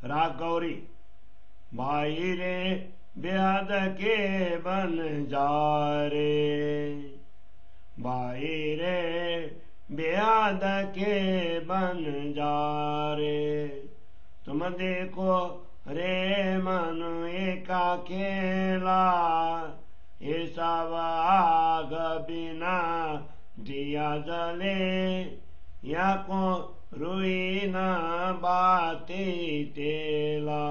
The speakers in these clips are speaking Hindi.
राग गौरी। भाई रे बेहद के बन जा रे, भाई रे बेहद के बन जा रे। तुम देखो रे मनु एका खेला, ये सब आग बिना दिया जले। या को रुई न बाती तेला,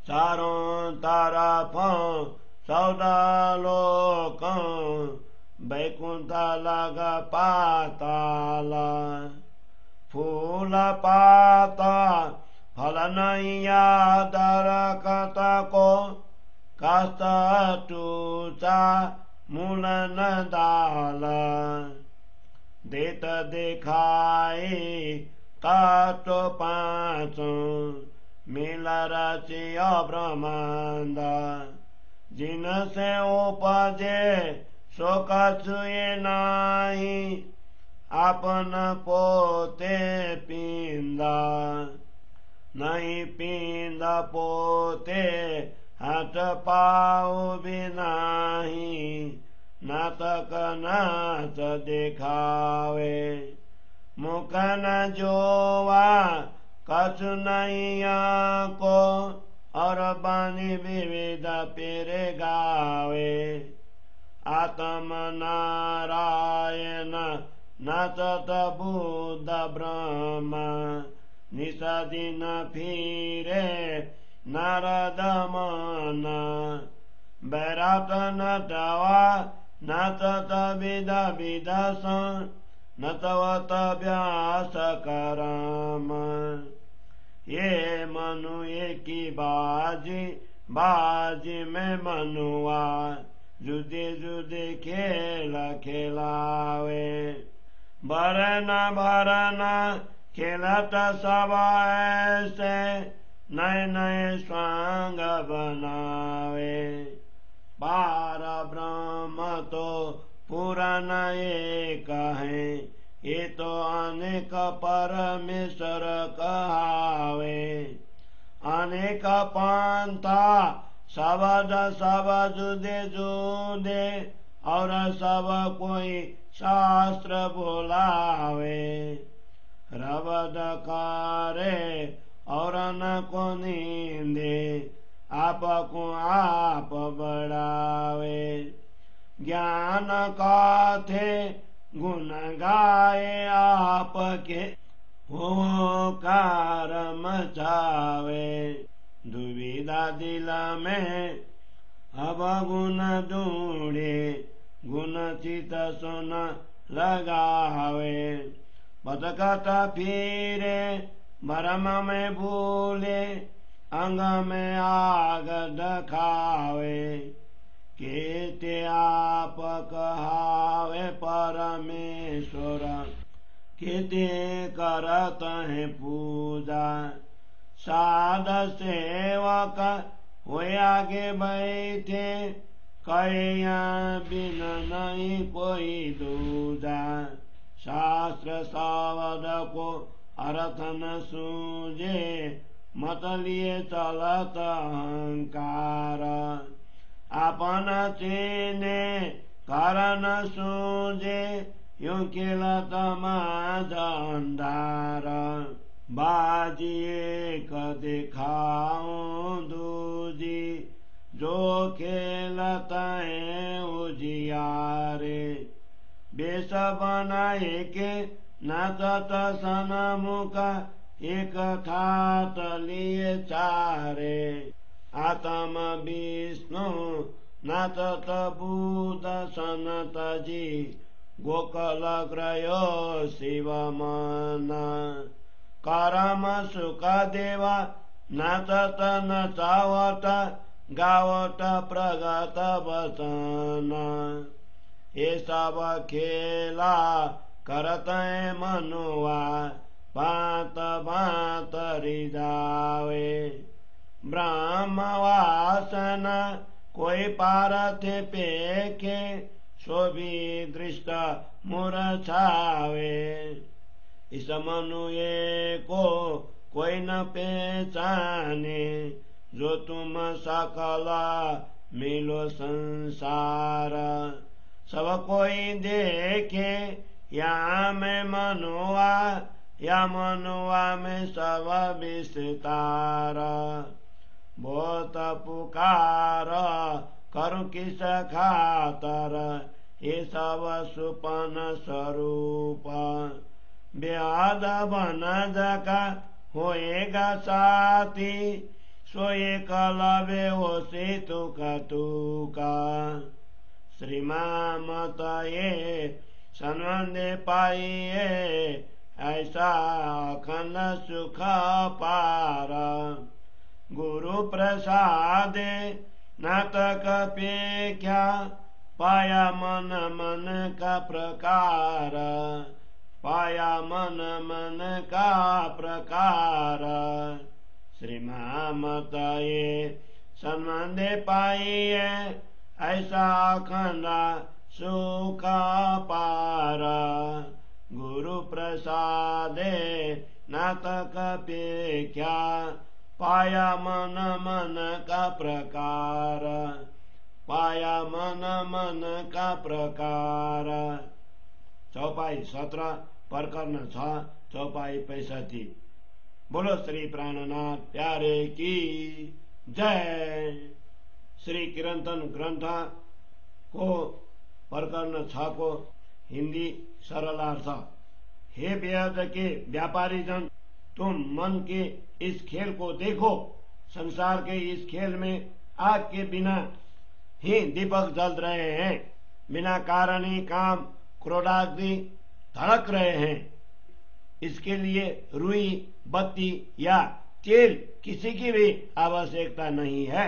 चारों तरफों सौदा लोकों, बैकुंठ लग पाताला। फूल पाता फल नैया दरकत को, कास्त टूचा मूल न डाला। देत दिखाई तत्व पाँचों, मिल रचिया ब्रह्मांड। जिनसे उपजे सो कछुए नाही, आपन पोते पिंदा। नहीं पिंद पोते हाथ पाओ बिनाही, नातक नाच दिखावे। मुख न जोवा कछु नहीं को, और बानी विविध फिर गावे। आत्म नारायण नाचत बुद्ध ब्रह्मा, निस दिन फिरे नारद मन। बैराट नटवा नाचत विध विध सन, नटवत व्यास करम। ये मनु एकी बाजी, बाजी में मनुआ, जुदे जुदे खेल खेलावे। भरना भरना खेलत सब ऐसे, नए नए स्वांग बनावे। पार ब्रह्म तो पुराण एक है, ये तो अनेक परमेश्वर कहावे। अनेक पंथा शब्द सब जुदे जुदे, और सब कोई शास्त्र बोलावे। रबद करे और न को नींदे, आप को आप बढ़ावे। ज्ञान का थे गुण गाए आपके, होकार मचावे। दुविधा दिल में अब गुण ढूंढे, गुण चित सुन लगावे। बदकत फिरे भरम में भूले, अंग में आग दखावे। केते आप कहावे परमेश्वर, केते करत है पूजा। साध सेवक हुए आगे बैठे, कहिया बिन नहीं कोई दूजा। शास्त्र शब्द को अर्थ न सूझे, मत लिए चलत अहंकार। अपन चीने कारण सूझे, यूं खेलत माझ अंधार। बाजी एक दिखाऊं दूजी, जो खेलत है उजियारे। बेस बनाए के नाचत सनमुख, एक ठाट लिए चारे। आत्म विष्णु नाचत बुध सनत जी, गोकल ग्रयो शिव मन। करम सुख देवा नाचत नचावत, गावत प्रगत वचन। ये सब खेला करत है मनुआ, भांत भांत रिझावे। ब्रह्म वासना कोई पारथे पेखे, सो भी दृष्ट मूर्छावे। इस मनुए को कोई न पहचाने, जो तुम सकला मिलो संसार। सब कोई देखे या मैं मनुआ, या मनुआ में सब विस्तार। बहुत पुकार करूं किस खातर, ये सब सुपन स्वरूप। ब्याद बनद का होएगा साथी, सोए कलवे हो से तुका तुका। श्रीमामत ये संबंधे पाइए, ऐसा अखंड सुख पार। गुरु प्रसाद नाटक पे क्या, पाया मन मन का प्रकार। पाया मन मन का प्रकार। श्रीमामत ये संबंधे पाइए, ऐसा अखंड सुख पार। गुरु प्रसादे नाटक पे क्या, पाया मन मन का प्रकार। पाया मन मन का प्रकार। चौपाई 17 प्रकरण 6 चौपाई 65। बोलो श्री प्राणनाथ प्यारे की जय। श्री कीर्तन ग्रंथ को प्रकरण 6 को हिंदी सरलार्थ। हे बेहद के व्यापारी जन, तुम मन के इस खेल को देखो। संसार के इस खेल में आग के बिना ही दीपक जल रहे हैं, बिना कारण ही काम क्रोधादि धड़क रहे हैं। इसके लिए रुई, बत्ती या तेल किसी की भी आवश्यकता नहीं है।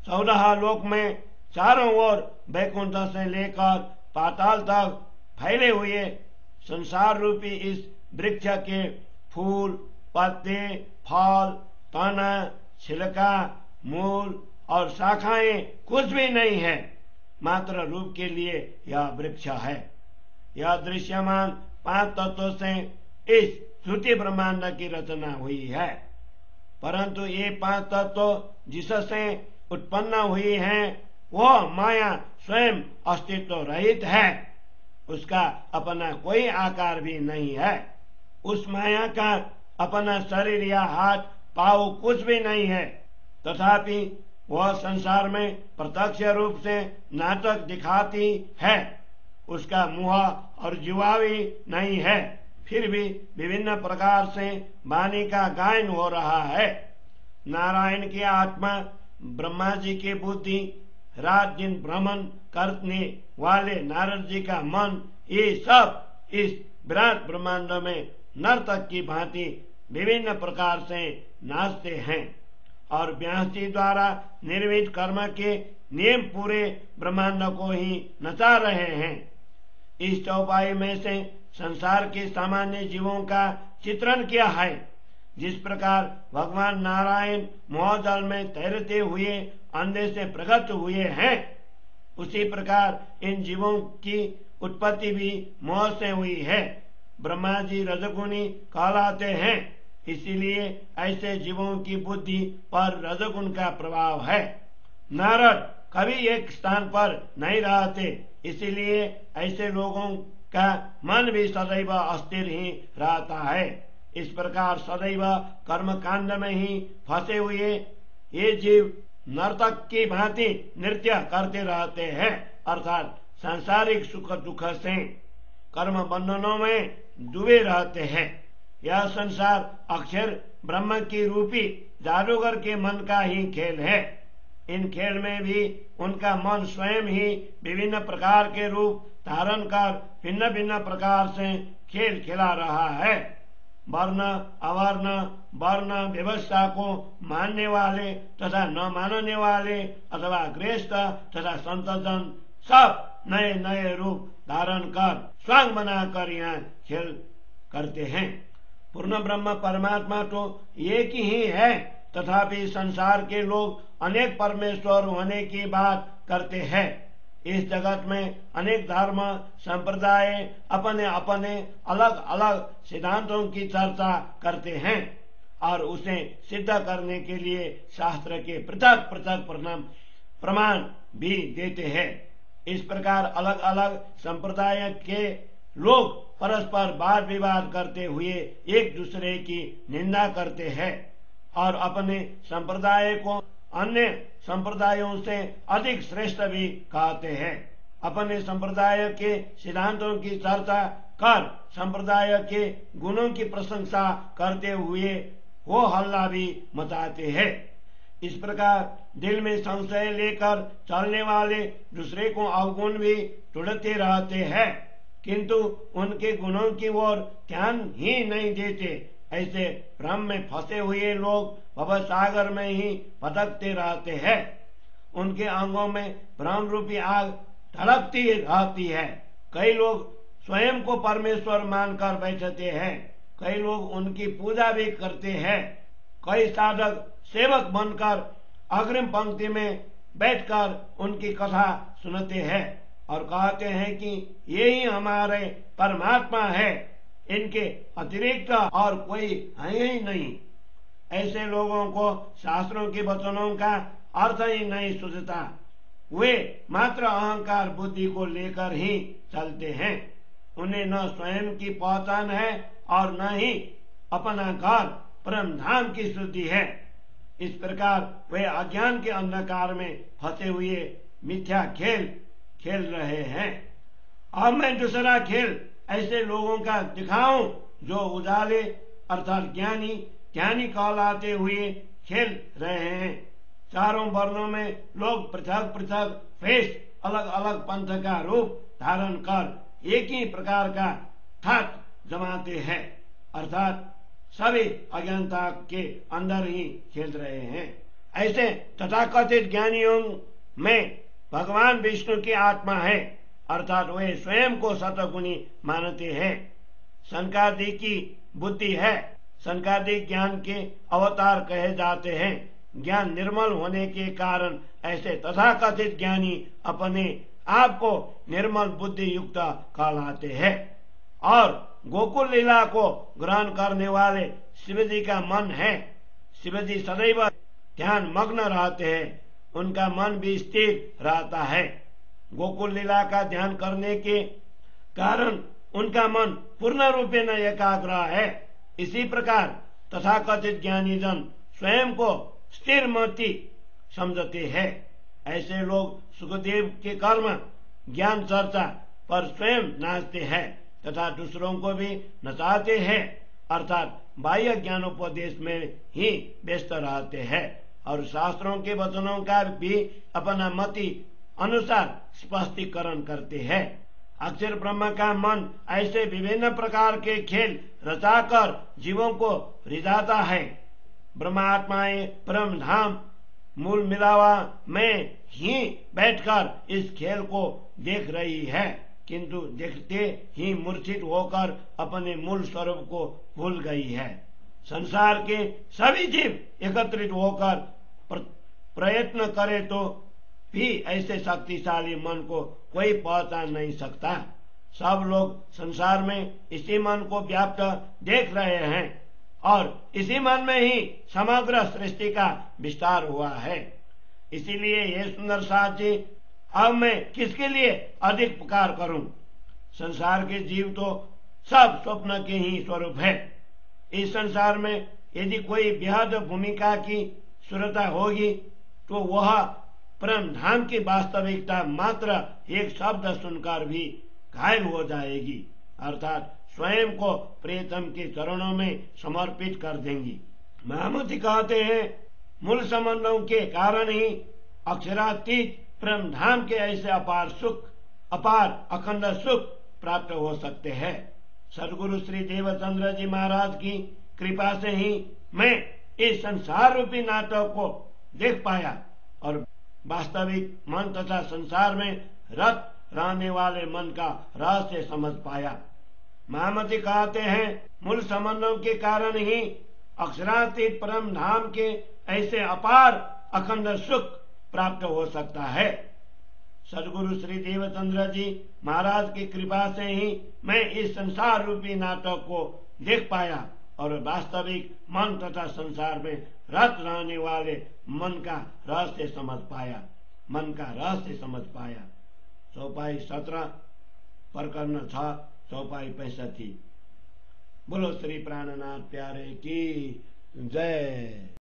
14 लोक में चारों ओर वैकुंठ से लेकर पाताल तक फैले हुए संसार रूपी इस वृक्ष के फूल, पत्ते, फल, तना, छिलका, मूल और शाखाएं कुछ भी नहीं है, मात्र रूप के लिए यह वृक्ष है। यह दृश्यमान 5 तत्वों से इस श्रुति ब्रह्मांड की रचना हुई है, परंतु ये 5 तत्व जिससे उत्पन्न हुई है वह माया स्वयं अस्तित्व रहित है। उसका अपना कोई आकार भी नहीं है। उस माया का अपना शरीर या हाथ पांव कुछ भी नहीं है, तथापि वह संसार में प्रत्यक्ष रूप से नाटक दिखाती है। उसका मुंह और जीवा भी नहीं है, फिर भी विभिन्न प्रकार से वाणी का गायन हो रहा है। नारायण की आत्मा, ब्रह्मा जी की बुद्धि, रात दिन भ्रमण करने वाले नारद जी का मन, ये सब इस विराट ब्रह्मांड में नर्तक की भांति विभिन्न प्रकार से नाचते हैं और व्यास जी द्वारा निर्मित कर्म के नियम पूरे ब्रह्मांड को ही नचा रहे हैं। इस चौपाई में से संसार के सामान्य जीवों का चित्रण किया है। जिस प्रकार भगवान नारायण मोहजल में तैरते हुए अंधे से प्रकट हुए हैं, उसी प्रकार इन जीवों की उत्पत्ति भी मोह से हुई है। ब्रह्मा जी रजगुणी कहलाते हैं, इसीलिए ऐसे जीवों की बुद्धि पर रजगुण का प्रभाव है। नारद कभी एक स्थान पर नहीं रहते, इसीलिए ऐसे लोगों का मन भी सदैव अस्थिर ही रहता है। इस प्रकार सदैव कर्म कांड में ही फंसे हुए ये जीव नर्तक की भांति नृत्य करते रहते हैं, अर्थात सांसारिक सुख दुख से कर्म बंधनों में डूबे रहते हैं। यह संसार अक्षर ब्रह्म की रूपी जादूगर के मन का ही खेल है। इन खेल में भी उनका मन स्वयं ही विभिन्न प्रकार के रूप धारण कर भिन्न भिन्न प्रकार से खेल खिला रहा है। वर्ण अवर्ण वर्ण व्यवस्था को मानने वाले तथा न मानने वाले अथवा गृहस्थ तथा संतजन सब नए नए रूप धारण कर स्वांग बनाकर यहाँ खेल करते हैं। पूर्ण ब्रह्म परमात्मा तो एक ही है, तथापि संसार के लोग अनेक परमेश्वर होने की बात करते हैं। इस जगत में अनेक धर्म संप्रदाय अपने अपने अलग अलग सिद्धांतों की चर्चा करते हैं। और उसे सिद्ध करने के लिए शास्त्र के पृथक पृथक प्रमाण भी देते हैं। इस प्रकार अलग अलग संप्रदाय के लोग परस्पर वाद विवाद करते हुए एक दूसरे की निंदा करते हैं और अपने संप्रदाय को अन्य संप्रदायों से अधिक श्रेष्ठ भी कहते हैं। अपने संप्रदाय के सिद्धांतों की चर्चा कर संप्रदाय के गुणों की प्रशंसा करते हुए हो हल्ला भी मचाते हैं। इस प्रकार दिल में संशय लेकर चलने वाले दूसरे को अवगुण भी ढूंढते रहते हैं, किंतु उनके गुणों की ओर ध्यान ही नहीं देते। ऐसे भ्रम में फंसे हुए लोग भव सागर में ही भटकते रहते हैं। उनके अंगों में भ्रम रूपी आग धड़कती रहती है। कई लोग स्वयं को परमेश्वर मानकर बैठते हैं, कई लोग उनकी पूजा भी करते हैं। कई साधक सेवक बनकर अग्रिम पंक्ति में बैठकर उनकी कथा सुनते हैं और कहते हैं कि यही हमारे परमात्मा है, इनके अतिरिक्त और कोई है ही नहीं। ऐसे लोगों को शास्त्रों के वचनों का अर्थ ही नहीं सूझता। वे मात्र अहंकार बुद्धि को लेकर ही चलते हैं। उन्हें न स्वयं की पहचान है और न ही अपना घर परम धाम की शुद्धि है। इस प्रकार वे अज्ञान के अंधकार में फंसे हुए मिथ्या खेल खेल रहे हैं। अब मैं दूसरा खेल ऐसे लोगों का दिखाऊं जो उजाले अर्थात ज्ञानी कहलाते हुए खेल रहे हैं। चारों वर्णों में लोग पृथक पृथक वेश अलग अलग पंथ का रूप धारण कर एक ही प्रकार का ठाट जमाते हैं, अर्थात सभी अज्ञानता के अंदर ही खेल रहे हैं। ऐसे तथाकथित ज्ञानियों में भगवान विष्णु की आत्मा है, अर्थात वे स्वयं को सतगुणी मानते हैं। संकादि की बुद्धि है। संकादि ज्ञान के अवतार कहे जाते हैं। ज्ञान निर्मल होने के कारण ऐसे तथाकथित ज्ञानी अपने आप को निर्मल बुद्धि युक्त कहलाते हैं और गोकुल लीला को ग्रहण करने वाले शिव जी का मन है। शिव जी सदैव ध्यान मग्न रहते हैं, उनका मन भी स्थिर रहता है। गोकुल लीला का ध्यान करने के कारण उनका मन पूर्ण रूपेण एकाग्र है। इसी प्रकार तथाकथित ज्ञानी जन स्वयं को स्थिर मति समझते हैं। ऐसे लोग सुखदेव के कर्म ज्ञान चर्चा पर स्वयं नाचते हैं तथा दूसरों को भी नचाते हैं, अर्थात बाह्य ज्ञानोपदेश में ही व्यस्त रहते हैं और शास्त्रों के वचनों का भी अपना मति अनुसार स्पष्टीकरण करते हैं। अक्षर ब्रह्म का मन ऐसे विभिन्न प्रकार के खेल रचाकर जीवों को रिझाता है। ब्रह्मात्माएं परम धाम मूल मिलावा में ही बैठकर इस खेल को देख रही है, किंतु देखते ही मूर्छित होकर अपने मूल स्वरूप को भूल गई है। संसार के सभी जीव एकत्रित होकर प्रयत्न करे तो भी ऐसे शक्तिशाली मन को कोई पहचान नहीं सकता। सब लोग संसार में इसी मन को व्याप्त देख रहे हैं और इसी मन में ही समग्र सृष्टि का विस्तार हुआ है। इसीलिए ये सुंदर साथ जी, अब मैं किसके लिए अधिक पुकार करूं? संसार के जीव तो सब स्वप्न के ही स्वरूप है। इस संसार में यदि कोई बेहद भूमिका की सुरता होगी तो वह परम धाम की वास्तविकता मात्र एक शब्द सुनकर भी घायल हो जाएगी, अर्थात स्वयं को प्रियतम के चरणों में समर्पित कर देंगी। महामती कहते हैं, मूल संबंधों के कारण ही अक्षरातीत परम धाम के ऐसे अपार अखंड सुख प्राप्त हो सकते हैं। सदगुरु श्री देवचंद्र जी महाराज की कृपा से ही मैं इस संसार रूपी नाटक को देख पाया और वास्तविक मन तथा संसार में रत रहने वाले मन का रहस्य समझ पाया। महामती कहते हैं, मूल संबंधों के कारण ही अक्षरातीत परम धाम के ऐसे अपार अखंड सुख प्राप्त हो सकता है। सदगुरु श्री देवचंद्र जी महाराज की कृपा से ही मैं इस संसार रूपी नाटक को देख पाया और वास्तविक मन तथा संसार में रत रहने वाले मन का रहस्य समझ पाया, मन का रहस्य समझ पाया। चौपाई 17 प्रकरण 6 चौपाई 65। बोलो श्री प्राणनाथ प्यारे की जय।